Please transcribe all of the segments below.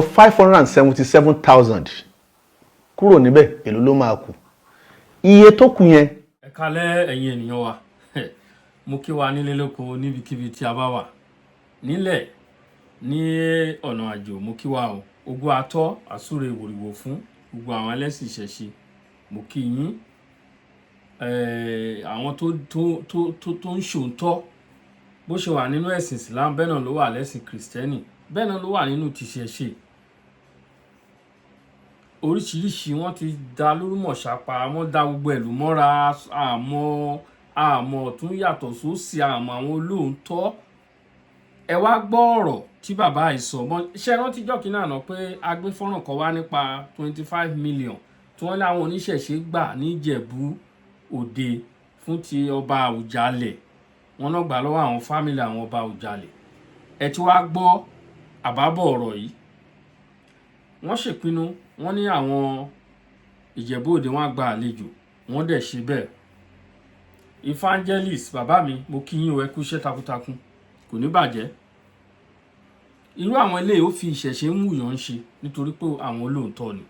577,000 kúrò níbẹ̀ èló ló máa kù iye tó kù yẹn. Ẹ kálẹ́ ẹ̀yin ènìyàn wa mo kí wa nílé lóko níbikíbi tí a bá wà nílẹ̀ ní ọ̀nà àjò mo kí wa o ogun atọ́ àsúre ìwòrìwò fún gbogbo àwọn ẹlẹ́sìn ìṣẹ̀ṣe mo kí yín àwọn tó ń ṣòótọ́ bó ṣe wà nínú ẹ̀sìn Islam bẹ́ẹ̀ náà ló wà lẹ́sìn Kristẹni bẹ́ẹ̀ náà ló wà nínú tìṣẹ̀ṣe oríṣiríṣi wọ́n ti dá lórúmọ̀ ṣàpá wọ́n dá gbogbo ẹ̀lú mọ́ra àmọ́ tún yàtọ̀ sósì àmọ́ àwọn olóòótọ́ ẹ wá gbọ́ ọ̀rọ̀ tí bàbá yìí sọ ṣe rántí jọ́kì náà pé a gbé fọ́nrán kan wá nípa 25 million tí wọ́n láwọn oníṣẹ̀ṣe gbà ní Ìjẹ̀bú Òde fún ti ọba Àwùjalẹ̀ wọ́n náà gbà lọ́wọ́ àwọn fámìlì àwọn ọba Àwùjalẹ̀ ẹ ti wá gbọ́ àbábọ̀ ọ̀rọ̀ yìí wọ́n ṣèpinnu wọ́n ní àwọn Ìjẹ̀bú Òde wọ́n gba àlejò wọ́n dẹ̀ ṣe bẹ́ẹ̀ evangelist bàbá mi mo kí yín o ẹ kú iṣẹ́ takuntakun kò ní bàjẹ́ irú àwọn eléyìí ó fi ìṣẹ̀ṣe ń wùyàn ṣe nítorí pé àwọn olóòótọ́ ni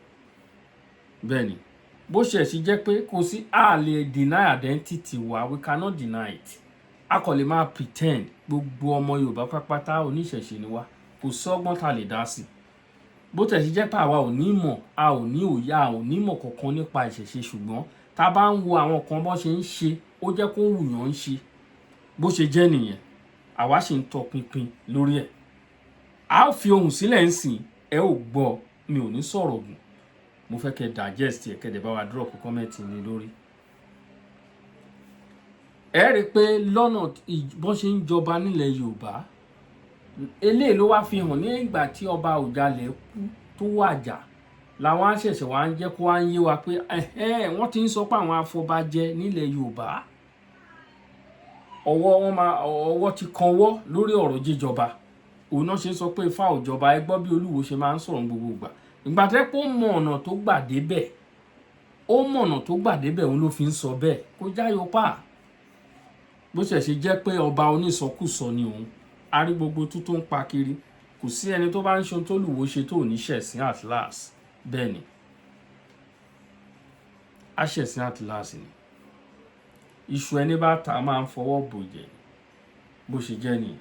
bẹ́ẹ̀ ni bó ṣe sì jẹ́ pé kò sí a lè deny identity wa we cannot deny it a kò lè máa pretend gbogbo ọmọ Yorùbá pátápátá oníṣẹ̀ṣe ni wá kò sọ́gbọ́n tá lè dá sí bó tẹ̀ sí jẹ́ pé àwa ò ní mọ̀ a ò ní òye a ò ní mọ̀ kankan nípa ìṣẹ̀ṣe ṣùgbọ́n tá a bá ń wo àwọn kan bó ṣe ń ṣe ó jẹ́ kó wùyàn ń ṣe bó ṣe jẹ́ nìyẹn àwa sì ń tọpinpin lórí ẹ̀ a ó fi ohùn sílẹ̀ ń sìn ẹ ò gbọ́ mi ò ní sọ̀rọ̀ gùn mo fẹ́ kẹ́ digest ẹ̀ kẹ́ dẹ̀ bá wa drop comment ní lórí ẹ rí i pé lọ́nà bó ṣe ń jọba nílẹ̀ Yorùbá eléyìí ló wá fi hàn ní ìgbà tí ọba Àwùjalẹ̀ kú tó wàjà làwọn àṣẹ̀ṣẹ̀ wá ń jẹ́ kó wá ń yé wa pé wọ́n ti ń sọ pé àwọn afọbajẹ nílẹ̀ Yorùbá ọwọ́ ti kanwọ́ lórí ọ̀rọ̀ jíjọba òun náà ṣe ń sọ pé Ifá ò jọba ẹ gbọ́ bí Olúwo ṣe máa ń sọ̀rọ̀ gbogbo ìgbà ìgbà tẹ́ pé ó mọ ọ̀nà tó gbà débẹ̀ òun ló fi ń sọ bẹ́ẹ̀ kó jáyọ pa bó ṣe jẹ́ pé ọba onísọkúsọ ni òun a rí gbogbo tó ń pa kiri kò sí ẹni tó bá ń ṣe tó Olúwo ṣe tó ní ṣẹ̀sìn at last bẹ́ẹ̀ ni a ṣẹ̀sìn at last ni iṣu ẹni bá ta máa ń fọwọ́ bòjẹ́ bó ṣe jẹ́ nìyẹn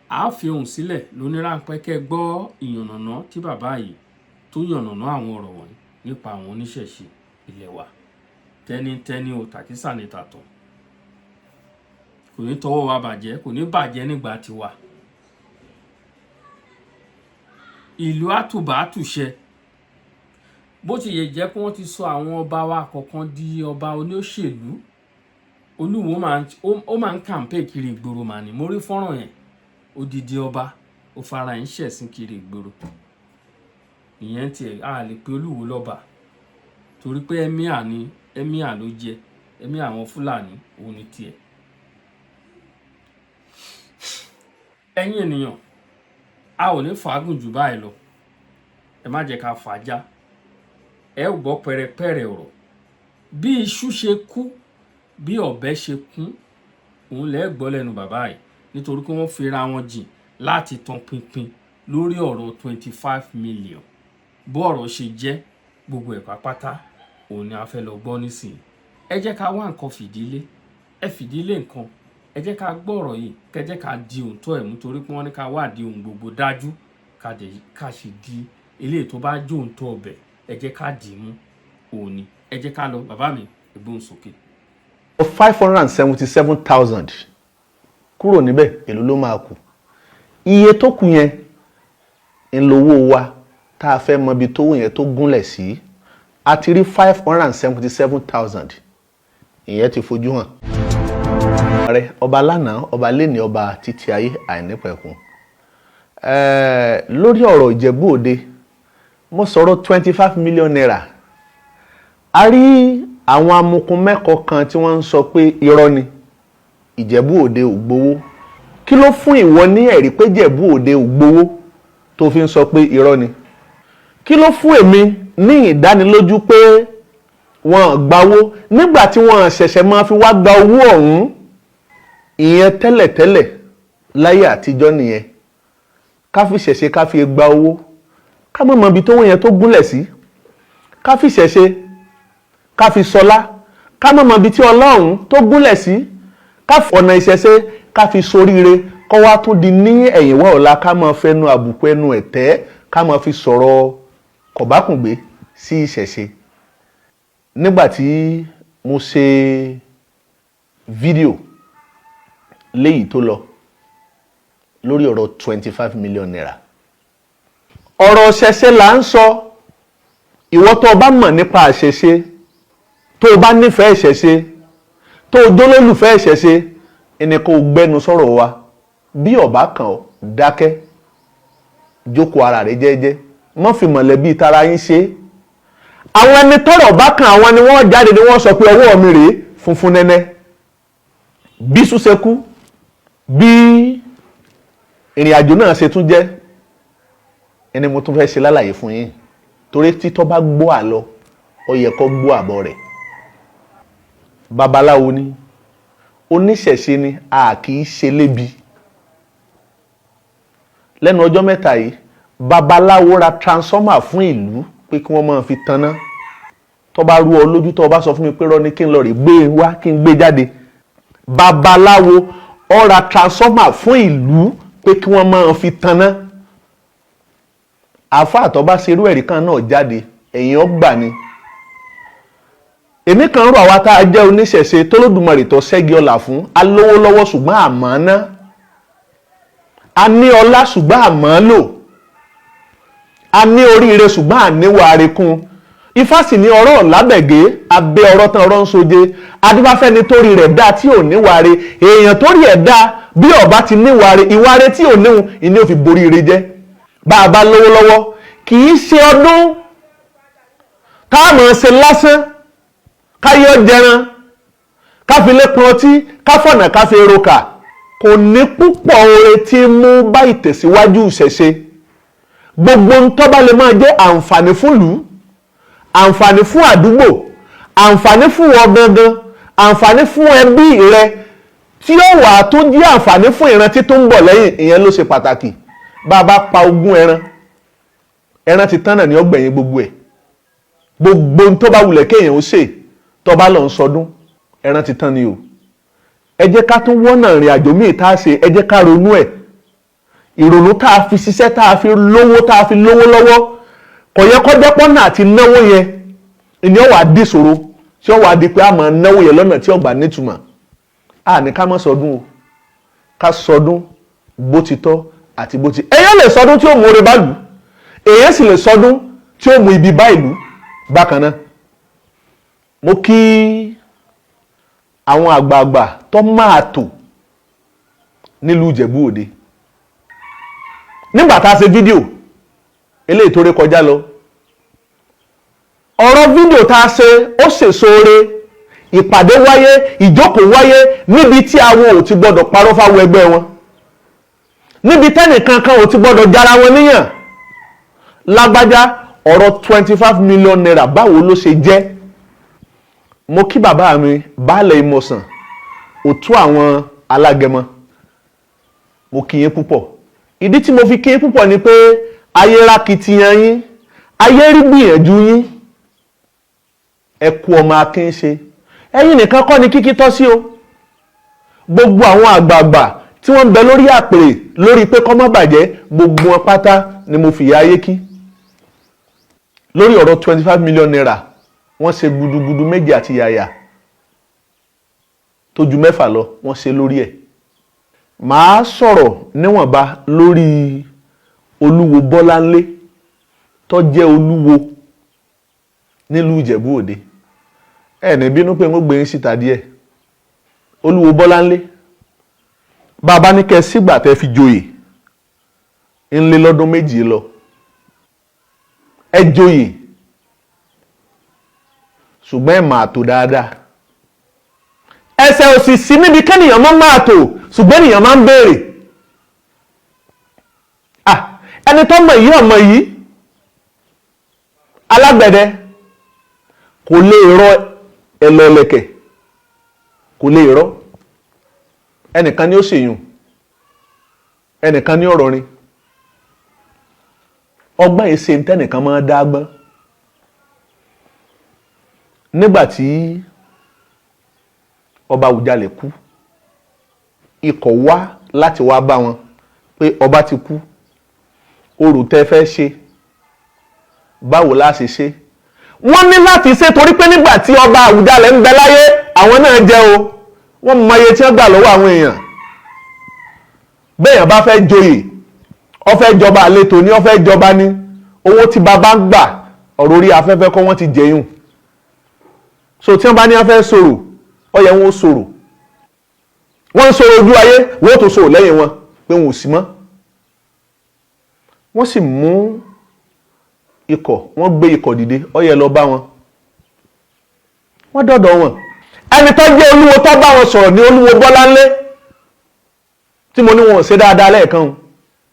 a fi ohùn sílẹ̀ lóníráńpẹ́ kẹ́ gbọ́ ìyànnàná tí bàbá yìí tó yànnàná àwọn ọ̀rọ̀ wọ̀nyí nípa àwọn oníṣẹ̀ṣe ilẹ̀ wa tẹ́nítẹ́ní o tàkísà ní tàtọ̀ kò ní tọwọ́ wa bàjẹ́ kò ní bàjẹ́ nígbà tiwa ìlú àtùbà àtùṣẹ bó ti yẹ jẹ́ pé wọ́n ti sọ àwọn ọba wa kọ̀ọ̀kan di ọba olóṣèlú Olúwo máa ń kàǹpé kiri ìgboro mà ní mo rí fọ́nrán yẹn odidi ọba ó fara ń ṣẹ̀sìn kiri ìgboro ìyẹn tiẹ̀ a lè pe Olúwo lọ́ba torí pé ẹ̀míà ló jẹ ẹ̀mí àwọn Fúlàní òun ni tiẹ̀ ẹ̀yin ènìyàn a ò ní fàágùn jù báyìí lọ ẹ má jẹ́ ká fàájá ẹ ò gbọ́ pẹrẹpẹrẹ ọ̀rọ̀ bí iṣu ṣe kú bí ọ̀bẹ ṣe kún òun lẹ gbọ́ lẹ́nu bàbá yìí nítorí pé wọ́n fira wọn jìn láti tan pinpin lórí ọ̀rọ̀ 25 million bó ọ̀rọ̀ ṣe jẹ́ gbogbo ẹ̀ pátá òun ni a fẹ́ lọ gbọ́ nísìnyí ẹ jẹ́ ká wá nǹkan fìdílé ẹ fìdílé nǹkan ẹ jẹ́ ká gbọ́ ọ̀rọ̀ yìí kẹ́ jẹ́ ká di òǹtọ́ ẹ̀ mú torí pé wọ́n ní ká wádìí ohun gbogbo dájú ká sì di eléyìí tó bá jó òǹtọ́ ọbẹ̀ ẹ jẹ́ ká dì í mú òun ni ẹ jẹ́ ká lọ bàbá mi ẹgbóhùn sókè. 577,000 kúrò níbẹ̀ èló ló máa kù iye tó kù yẹn ń lówó wa tá a fẹ́ mọ ibi tó yẹn tó gúnlẹ̀ sí a ti rí 577,000 ìyẹn ti fojú hàn ààrẹ ọba lánàá ọba lẹ́ni ọba títí ayé àìnípẹ̀kun lórí ọ̀rọ̀ Ìjẹ̀bú Òde mo sọ̀rọ̀ 25 million naira a rí àwọn amukun mẹ́kọ̀ọ́ kan tí wọ́n ń sọ pé irọ́ ni Ìjẹ̀bú Òde ò gbowó kí ló fún ìwọ ní ẹ̀rí pé Ìjẹ̀bú Òde ò gbowó tó fi ń sọ pé irọ́ ni kí ló fún èmi ní ìdánilójú pé wọ́n gbawó nígbà tí wọ́n ṣẹ̀ṣẹ̀ máa fi wá gba owó ọ̀hún ìyẹn tẹ́lẹ̀tẹ́lẹ̀ láyé àtijọ́ nìyẹn ká fi ìṣẹ̀ṣe ká fi gba owó, ká mọ̀ mọ́ ibi tó wọ́n yẹn tó gúnlẹ̀ sí, ká fi ìṣẹ̀ṣe ká fi sọlá, ká mọ̀ mọ́ ibi tí Ọlọ́run tó gúnlẹ̀ sí, ká fi ọ̀nà ìṣẹ̀ṣe ká fi soríire, kọ́ wá tún di ní ẹ̀yìnwá ọ̀la ká máa fẹnu àbùkù ẹnu ẹ̀tẹ́ ká máa fi sọ̀rọ̀ kọ̀bákùngbé sí ìṣẹ̀ṣe. Nígbà tí mo ṣe fídíò léyìí tó lọ lórí ọ̀rọ̀ 25 million naira, ọ̀rọ̀ ìṣẹ̀ṣe là ń sọ. Ìwọ tó bá mọ̀ nípa ìṣẹ̀ṣe, tó bá nífẹ̀ẹ́ ìṣẹ̀ṣe, tó jólólùfẹ́ ìṣẹ̀ṣe, ẹni kò gbẹnu sọ̀rọ̀ wa. Bí ọ̀bá kan ọ́ dákẹ́, jókòó ara rẹ̀ jẹ́jẹ́, má fi mọ̀lẹ́bí tara yín ṣe. Àwọn ẹni tọ́rọ̀ bá kan, àwọn ni wọ́n jáde ni wọ́n sọ pé ọwọ́ mi rèé funfun nẹ́nẹ́. Bí súnṣekú, bí ìrìn àjò náà ṣe tún jẹ́, ẹni mo tún fẹ́ ṣe lálàyé fún yín, torí títọ́ bá gbọ́ àlọ ó yẹ kó gbọ́ àbọ̀ rẹ̀. Babaláwo ni, oníṣẹ̀ṣe ni, a kì í ṣe lébi. Lẹ́nu ọjọ́ mẹ́ta yìí, babaláwo ra transformer fún ìlú pé kí wọ́n máa fi tanná. Tó bá rú ọ lójú, tó bá sọ fún mi pé rọ́ ni kí n lọ rè gbé wá, kí n gbé jáde. Babaláwo ó ra transformer fún ìlú pé kí wọ́n máa fi tanná. Àfáà tó bá ṣe irú ẹ̀rí kan náà jáde, ẹ̀yin ọgbà ni. Èmi kan rò àwa tá a jẹ́ oníṣẹ̀ṣe t'Olódùmarè tó ṣẹ́gi ọlà fún, a lówó lọ́wọ́ ṣùgbọ́n àmọ́ ná, a ní ọlá ṣùgbọ́n àmọ́ lò, a ní oríire ṣùgbọ́n àníwà àríkún. Ifá sì ní ọ̀rọ̀ lábẹ̀gẹ́, abẹ́ ọ̀rọ̀ tán ọ̀rọ̀ ń soje. Adífáfẹ́ni torí rẹ̀ dá tí ò níwàre, èèyàn torí ẹ̀ dá bí ọba ti níwàre, ìwàre tí ò níhun ìní ò fi borí ire jẹ́. Bá a bá lówó lọ́wọ́, kì í ṣe ọdún táàmù ṣe lásán, káyọ̀ jẹran, káfilé pọn ọtí, káfọ̀nà káfí eroka, kò ní púpọ̀ oore tí mú bá ìtẹ̀síwájú ìṣẹ̀ṣe. Gbogbo ń tó bá lè máa jẹ́ àǹfààní fún ìlú, àǹfààní fún àdúgbò, àǹfààní fún ọ gangan, àǹfààní fún ẹbí rẹ, tí ó wà tó jẹ́ àǹfààní fún ìrántí tó ń bọ̀ lẹ́yìn, ìyẹn ló ṣe pàtàkì. Bá a bá pa ogún ẹran ti tán náà ní ọgbẹ̀yìn gbogbo ẹ̀. Gbogbo ń tó bá wulẹ̀ kéèyàn ó ṣe, tó bá lọ ń sọdún, ẹran ti tán ni o. Ẹ jẹ́ ká tún wọ́nà ìrìn àjò míì tá a ṣe, ẹ jẹ́ ká ronú ẹ̀. Ìrònú tá a fi ṣiṣẹ́, tá a fi lówó, tá a fi lówó lọ́wọ́, kò yẹ kó jẹ́ pọ́nà àti náwó yẹn ìní ó wá di ìṣòro, tí ó wá di pé a máa náwó yẹn lọ́nà tí ó gbà nítumọ̀. A ní ká má sọdún o, ká sọdún bó ti tọ́ àti bó ti. Èèyàn lè sọdún tí ó mú oore bá lù, èèyàn sì lè sọdún tí ó mú ibi bá ìlú bákan náà. Mo kí àwọn àgbààgbà tó máa tò nílùú Ìjẹ̀bú Òde. Nígbà tá a ṣe fídíò eléyìí tó ré kọjá lọ, ọ̀rọ̀ fídíò tá a ṣe ó ṣèso oore, ìpàdé wáyé, ìjókòó wáyé níbi tí àwọn ò ti gbọdọ̀ parọ́ fáwọn ẹgbẹ́ wọn, níbi tẹ́nìkan kan ò ti gbọdọ̀ jára wọn níyàn. Lágbájá, ọ̀rọ̀ 25 million naira báwo ló ṣe jẹ́? Mo kí bàbá mi baálẹ̀ Ìmọ̀sàn, òtún àwọn alágẹmọ, mo kí yín púpọ̀. Ìdí tí mo fi kí yín púpọ̀ ni pé ayé rákìtìyàn yín, ayé rí gbìyànjú yín, ẹ kú ọmọ akin ṣe. Ẹ̀yin nìkan kọ́ ni kíkí tọ́ sí o. Gbogbo àwọn àgbààgbà tí wọ́n ń bẹ lórí àpèrè lórí pé kó má bàjẹ́, gbogbo wọn pátá ni mo fìyà ayé kí. Lórí ọ̀rọ̀ 25 million naira, wọ́n ṣe gudugudu méjì àti yàyà tó ju mẹ́fà lọ, wọ́n ṣe lórí ẹ̀. Màá sọ̀rọ̀ níwọ̀nba lórí Olúwo Bọ́láńlé tó jẹ́ olúwo nílùú Ìjẹ̀bú Òde. Ẹ ní bínú pé mo gbé yín síta díẹ̀. Olúwo Bọ́láńlé, bàbá ní kẹ́ sígbà tẹ́ fi joyè ń lé lọ́dún méjì lọ. Ẹ joyè ṣùgbọ́n ẹ máa tò dáadáa. Ẹsẹ̀ òsì sí níbi kẹ́nìyàn máa tò, ṣùgbọ́n ènìyàn máa ń béèrè. Ẹni tó mọ̀ yìí ọmọ yìí, alágbẹ̀dẹ kò lè rọ ẹlẹ́lẹ̀kẹ̀, kò lè rọ. Ẹnìkan ni ó ṣèyùn, ẹnìkan ni ọ̀rọ̀ rin. ọgbọ́n èsè ntẹ́nìkan máa dágbọ́n. Nígbà tí ọba Àwùjalẹ̀ kú, ikọ̀ wá láti wá bá wọn pé ọba ti kú, orò tẹ́ fẹ́ ṣe báwo la ṣe ṣe. Wọ́n ní láti ṣe torí pé nígbà tí ọba Àwùjalẹ̀ ń bẹ láyé àwọn náà jẹ́ o, wọ́n mọ iye tí wọ́n gbà lọ́wọ́ àwọn èèyàn. Béèyàn bá fẹ́ joyè, ó fẹ́ jọba àletò ní, ó fẹ́ jọba ní, owó tí bàbá ń gbà ọ̀rọ̀ orí afẹ́fẹ́ kọ́ wọ́n ti jẹyún. So tí wọ́n bá ní wọ́n fẹ́ sọ̀rọ̀, ó yẹ wọ́n sọ̀rọ̀. Wọ́n ń sọ̀rọ̀ ojú ayé, wọ́n tó sọ̀rọ̀ lẹ́yìn wọn pé wọn ò sí mọ́. Wọ́n sì mú ikọ̀, wọ́n gbé ikọ̀ dìde, ó yẹ lọ bá wọn. Wọ́n dọ̀dọ̀ wọn. Ẹni tó jẹ́ olúwo tó bá wọn sọ̀rọ̀ ní olúwo Bọ́láńlé tí mo ní wọn ò ṣe dáadáa lẹ́ẹ̀kan o,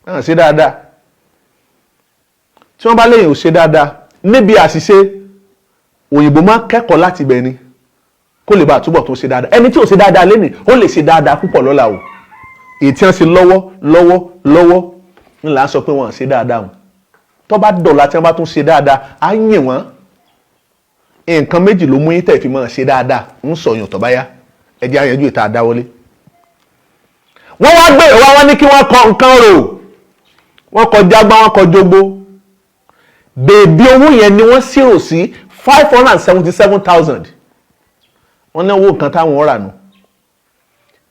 wọn ò ṣe dáadáa. Tí wọ́n bá léyìn ò ṣe dáadáa níbi àṣìṣe, òyìnbó máa kẹ́kọ̀ọ́ láti bẹ̀ ni kó lè bá túbọ̀ tó ṣe dáadáa. Ẹni tí ò ṣe dáadáa lénìí ó lè ṣe dáadáa púpọ̀ lọ́la o. Èyí tí wọ́n ṣe lọ́wọ́ ńlá ń sọ pé wọ́n ò ṣe dáadáa o. Tó bá dọ̀la tí wọ́n bá tún ṣe dáadáa á yìn wọ́n. Nǹkan méjì ló mú yín tẹ̀ fi máa ṣe dáadáa ń sọ̀yàn tó bá yá. Ẹ jẹ́ àyànjú ìta àdáwọlé. Wọ́n wá gbé ìwá wọn ní kí wọ́n kọ nǹkan rò. Wọ́n kọ jágbá, wọ́n kọ jogbo. Bèbí owó yẹn ni wọ́n ṣírò sí 577,000. Wọ́n ní owó kan táwọn rà nù.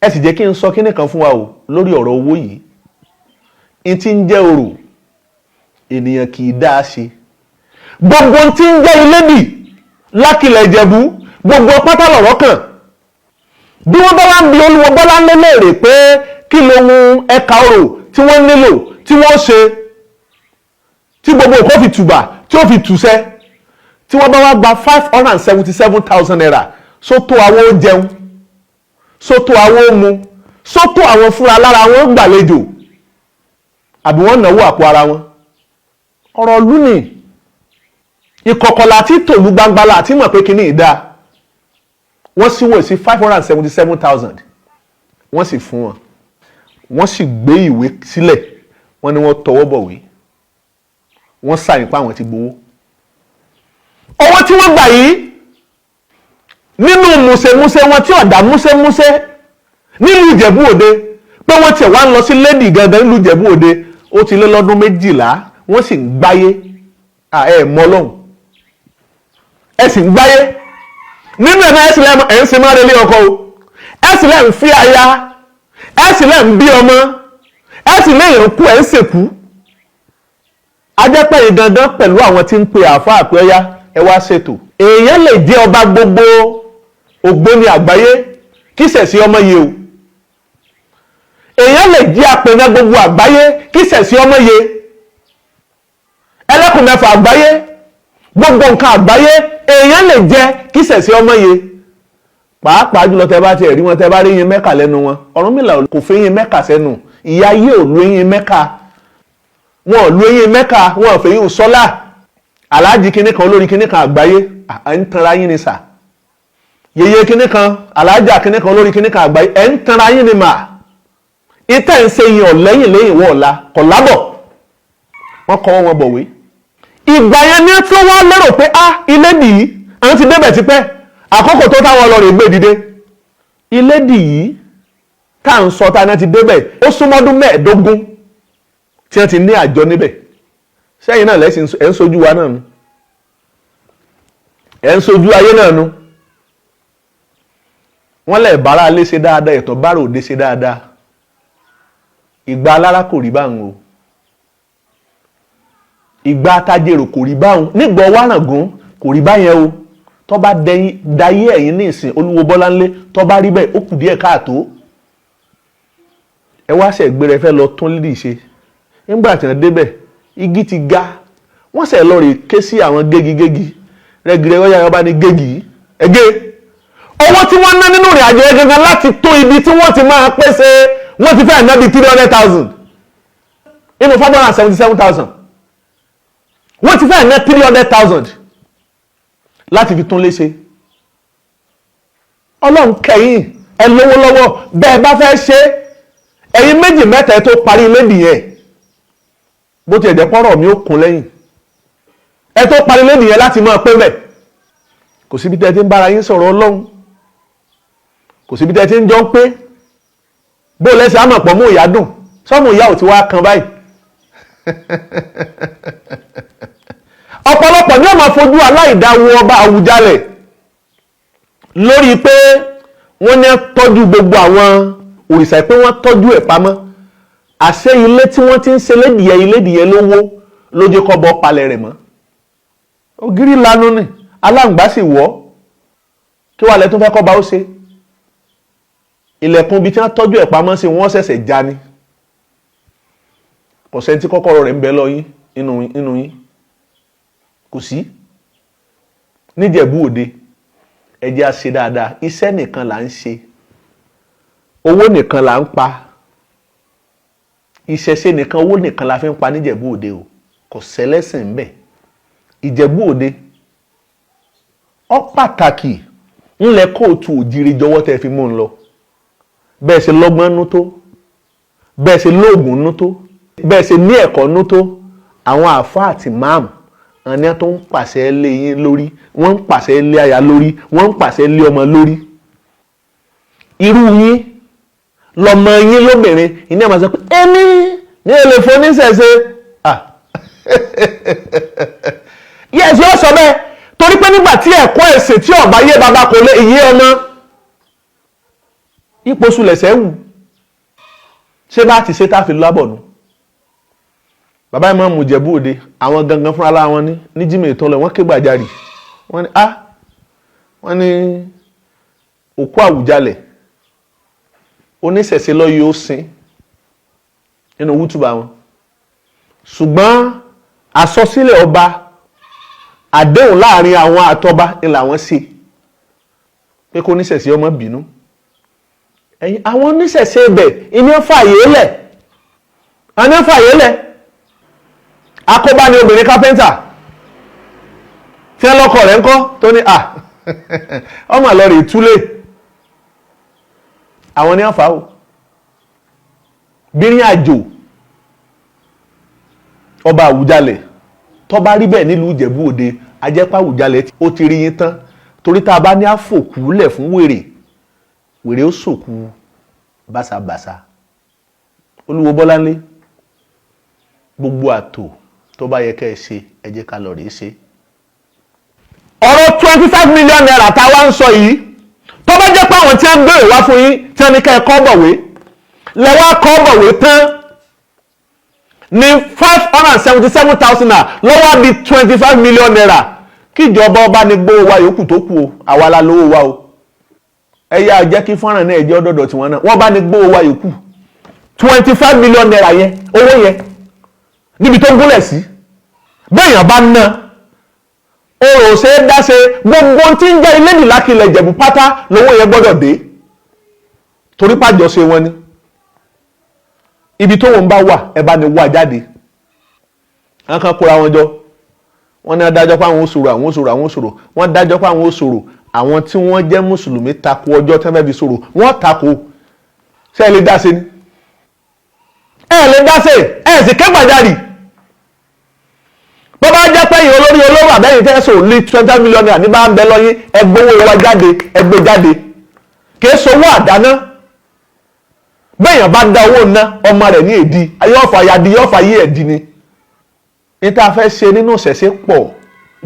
Ẹ sì jẹ́ kí n sọ kíní kan fún wa o lórí ọ̀rọ̀ owó yìí. In tí ń jẹ́ orò, ènìyàn kì í dá ṣe. Gbogbo tí ń jẹ́ ilédì lákìlẹ̀ Ìjẹ̀bú, gbogbo pátá lọ̀rọ̀ kàn. Bí wọ́n bá wá ń bi olúwo Bọ́láńlé léèrè pé kí lohun ẹ̀ka orò tí wọ́n nílò tí wọ́n ṣe tí gbogbo nǹkan fi tùbà tí ó fi tùṣẹ́, tí wọ́n bá wá gba 577,000 naira, sótó àwọn jẹun, sótó àwọn mu, sótó àwọn fúnra lára wọn gbàlejò, àbí wọ́n náwó àpò ara wọn. Ọ̀rọ̀ ìlú ni ìkọ̀kọ̀lá tí tòlú gbangbala àti mọ̀ pé kíní ìdá. Wọ́n sì wò sí 577,000, wọ́n sì fún wọn. Wọ́n sì gbé ìwé sílẹ̀, wọ́n ní wọ́n tọwọ́ bọ̀wé, wọ́n sàyìn pa àwọn ti gbowó. Owó tí wọ́n gbà yìí nínú múṣemúṣe wọn tí ọ̀dà múṣemúṣe nílùú Ìjẹ̀bú Òde pé wọ́n tiẹ̀ wá ń lọ sí lédì gangan nílùú Ìjẹ̀bú Òde ó ti lé lọ́dún 12 wọ́n sì ń gbáyé. Ẹ mọ Ọlọ́run, ẹ sì ń gbáyé nínú ẹ̀ náà. Ẹ̀ ń ṣe máa relé ọkọ o, ẹ sì lẹ́ ń fi aya, ẹ sì lẹ́ ń bí ọmọ, ẹ sì lẹ́yìn òkú ẹ̀ ń ṣèkú. Ajẹ́pẹ́ yìí dandan pẹ̀lú àwọn tí ń pe àáfàá pé ọyá ẹ wá ṣètò. Èèyàn lè jẹ́ ọba gbogbo ògbóni àgbáyé kí sẹ̀sí ọmọ yẹ o. Èèyàn lè jẹ́ apẹ̀nà gbogbo àgbáyé kí sẹ̀sí ọmọ yẹ. Ẹlẹ́kùn mẹ́fà àgbáyé, gbogbo nǹkan àgbáyé èèyàn lè jẹ́ kí sẹ̀sí ọmọ yẹ. Pàápàá jùlọ tẹ bá ti rí wọn, tẹ bá rí yín Mẹ́kà lẹ́nu wọn. Ọ̀rúnmìlà kò fẹ́ yín Mẹ́kà sẹ́nu, ìyá yé ò lu yín Mẹ́kà. Wọn ò lu eyín Mẹ́kà, wọn ò fẹ́ yín sọ́lá. Aláàjì kíní kan olórí kíní kan àgbáyé, ẹ̀ ń tanra yín ni sà. Yèyé kíní kan, aláàjà kíní kan olórí kíní kan àgbáyé, ẹ̀ ń tanra yín ni mà. Ìtẹ̀ ń ṣe yín ọ̀lẹ́yìn lẹ́yìn wọ̀ ọ̀la, kọ̀ lábọ̀. Wọ́n kọ́ wọn bọ̀wé. Ìgbà yẹn ni tí wọ́n lérò pé ilédì yìí, àwọn ti débẹ̀ tipẹ́, àkókò tó táwọn lọ rè gbé dìde. Ilédì yìí, tá à ń sọ tá a ti débẹ̀, ó súnmọ́dún 15 tí wọ́n ti ní àjọ níbẹ̀. Sẹ́yìn náà lẹ́sìn ẹ̀ ń sojú wa náà nu, ẹ̀ ń sojú ayé náà nu. Wọ́n lẹ̀ bára alé ṣe dáadáa, ẹ̀tọ́ bára òde ṣe dáadáa. Ìgbà alára kò rí báwọn o, ìgbà atajèrò kò rí báwọn, nígbà Ọwárangún kò rí báyẹn o. Tó bá dayé ẹ̀yìn ní ìsìn olúwo Bọ́láńlé, tó bá rí bẹ́ẹ̀ ó kù díẹ̀ káàtó. Ẹ wá ṣẹ̀gbẹ́ rẹ fẹ́ lọ tún lídì ṣe. Nígbà tí wọ́n débẹ̀ igi ti ga, wọ́n ṣẹ̀ lọ rè ké sí àwọn gégi rẹ́gìrẹ́ wọ́n yára bá ní gégi ẹgẹ́. Owó tí wọ́n ná nínú ìrìn àjò yẹn gangan láti tó ibi tí wọ́n ti máa pèsè, wọ́n ti fẹ́ ná bí 300,000 nínú 577,000. Wọ́n ti fẹ́ ná 300,000 láti fi tún léṣe. Ọlọ́run kẹ́yìn ẹ lówó lọ́wọ́ bẹ́ẹ̀ bá fẹ́ ṣe ẹ̀yin méjì mẹ́ta tó parí lédì yẹn. bó ti ẹ̀jẹ̀ pọ́rọ̀ mi ó kún lẹ́yìn ẹ tó parí lẹ́nu yẹn láti máa pé bẹ̀ kò síbi tẹ́ ti ń bára yín sọ̀rọ̀ Ọlọ́run kò síbi tẹ́ ti ń jọ ń pé bó lẹ́sẹ̀ àmọ̀ pọ̀ mú ìyá dùn sọ́mù ìyá ò ti wá kan báyìí ọ̀pọ̀lọpọ̀ ní ó máa fojú aláìdáwó ọba Àwùjalẹ̀ lórí pé wọ́n ní tọ́jú gbogbo àwọn òrìṣà pé wọ́n tọ́jú ẹ̀ pamọ́ àṣẹ ilé tí wọ́n ti ń ṣe ilédìyẹ lówó ló jẹ́ kọ́ bọ́ palẹ̀ rẹ̀ mọ́ ògiri lanu ni aláǹgbá sì wọ́ kí wàá lẹ́tún fẹ́ kọ́ bá ó ṣe ilẹ̀kùn ibi tí wọ́n tọ́jú ẹ̀ pamọ́ sí wọ́n ṣẹ̀ṣẹ̀ já ni kò sẹ́ni tí kọ́kọ́rọ́ rẹ̀ ń bẹ lọ yín nínú yín kò sí níjẹ̀bú Òde ẹ jẹ́ á ṣe dáadáa iṣẹ́ nìkan là ń ṣe owó nìkan là ń pa ìṣẹ̀ṣe nìkan owó nìkan la fi ń pa níjẹ̀bú Òde o kò sẹ́lẹ́sìn ń bẹ Ìjẹ̀bú Òde ó pàtàkì ńlẹ̀ kóòtù òjìrì jọ̀wọ́ tẹ́ fi mú un lọ bẹ́ẹ̀ ṣe lọ́gbọ́n nú tó bẹ́ẹ̀ ṣe lóògùn nú tó bẹ́ẹ̀ ṣe ní ẹ̀kọ́ nú tó àwọn àfáà àti máàmù àní tó ń pàṣẹ lé yín lórí wọ́n ń pàṣẹ lé aya lórí wọ́n ń pàṣẹ lé ọmọ lórí irú yín lọmọ yín lóbìnrin ìní àmọ́ sọ pé èmi ní èlé foníṣẹ̀ṣe yẹ́sì ó sọ bẹ́ẹ̀ torí pé nígbà tí ẹ̀kọ́ ẹ̀sìn tí ọ̀bá yé bàbá kò lè yé ọmọ ipò sulẹ̀sẹ̀ wù ṣé bá ti ṣe tá a fi lábọ̀ nù bàbá yìí máa ń mú Ìjẹ̀bú Òde àwọn gangan fúnra lára wọn ní Jímọ̀ ìtọ́lẹ̀ wọ́n ké gbàjarì wọ́n ní òkú Àwùjalẹ̀ oníṣẹ̀ṣe lọ yóò sin nínú wútúbà wọn ṣùgbọ́n àsọsílẹ̀ ọba àdéhùn láàrin àwọn àtọba ni làwọn ṣe pé kó oníṣẹ̀ṣe ọmọ bínú ẹ̀yin àwọn oníṣẹ̀ṣe ibẹ̀ ìní ń fààyè lẹ̀ akóbá ni obìnrin kápẹ́ńtà tí wọ́n lọ́kọ rẹ̀ ń kọ́ tó ní ọmọ àlọ́rẹ̀ ìtúlé àwọn ní àfà o bírin àjò ọba Àwùjalẹ̀ tó bá rí bẹ́ẹ̀ nílùú Ìjẹ̀bú Òde ajẹ́pá Àwùjalẹ̀ ó ti rí yín tán torí tá a bá ní àfòkúlẹ̀ fún wèrè ó sòkú báṣabàṣa Olúwo Bọ́láńlé gbogbo àtò tó bá yẹ kẹ́ ẹ ṣe ẹ jẹ́ ká lọ rèé ṣe. ọ̀rọ̀ 25 million naira tá a wá ń sọ yìí tó bá jẹ́ pé àwọn tí wọ́n ń béèrè wá fún yín tí wọ́n ní kẹ́ ẹ kọ́ bọ̀wé lẹ́wọ́ kọ́ bọ̀wé tán ní 577,000 naira lọ́wọ́ di 25 million naira kíjọba ọba ní gbówó wa yòókù tó kù o àwa la lówó wa o ẹ yá jẹ́ kí fọ́nrán náà ẹjẹ́ ọ̀dọ̀dọ̀ tiwọn náà wọ́n bá ní gbówó wa yòókù 25 million naira yẹn owó yẹn níbi tó gúnlẹ̀ sí bẹ́ẹ̀yàn bá ná oòrùn ṣe é dáṣe gbogbo tí ń jẹ́ ilé nìlákìlẹ̀ Ìjẹ̀bú pátá lówó yẹn gbọ́dọ̀ dé torí pàjọṣe wọn ni ibi tó wọn bá wà ẹ bá ní wà jáde wọn kan kóra wọn jọ wọn ní adájọ́ pé àwọn òṣòro wọn dájọ́ pé àwọn òṣòro àwọn tí wọ́n jẹ́ mùsùlùmí tako ọjọ́ tí wọ́n fẹ́ fi ṣòro wọ́n tako ṣé ẹ lè dáṣe ni ẹ lè dáṣe ẹ sì ké gbàjarì bó bá jẹ́ pé ìyẹn olórí olówó àbẹ́yìn tẹ́ sọ ní 20 million naira ní bá ń bẹ lọ́yìn ẹgbówó wa jáde ẹgbẹ́ jáde kìí sowó àdáná bẹ́ẹ̀yàn bá dá owó ná ọmọ rẹ̀ ní èdì ayọ́fà yadi yọ́fà yí ẹ̀dì ni ní tá a fẹ́ ṣe nínú ìṣẹ̀ṣe pọ̀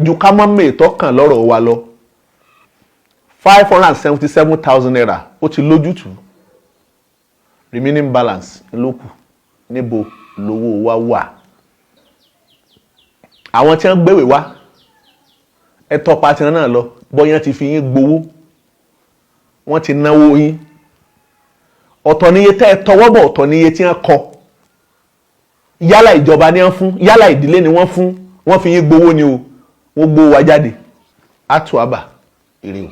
ju ká mọ́ mẹ́ẹ̀tọ́ kàn lọ́rọ̀ wa lọ 577,000 naira ó ti lójútùú remaining balance lókù níbo lówó wa wà àwọn tí wọ́n gbéwèé wá ẹ tọpa tí wọ́n náà lọ bọ́yán ti fi yín gbowó wọ́n ti náwó yín ọ̀tọ̀ níye tẹ́ ẹ tọwọ́ bọ̀ ọ̀tọ̀ níye tí wọ́n kọ yálà ìjọba ni wọ́n fún yálà ìdílé ni wọ́n fún wọ́n fi yín gbowó ni o wọ́n gbowó wa jáde àtúwàbà èrè o.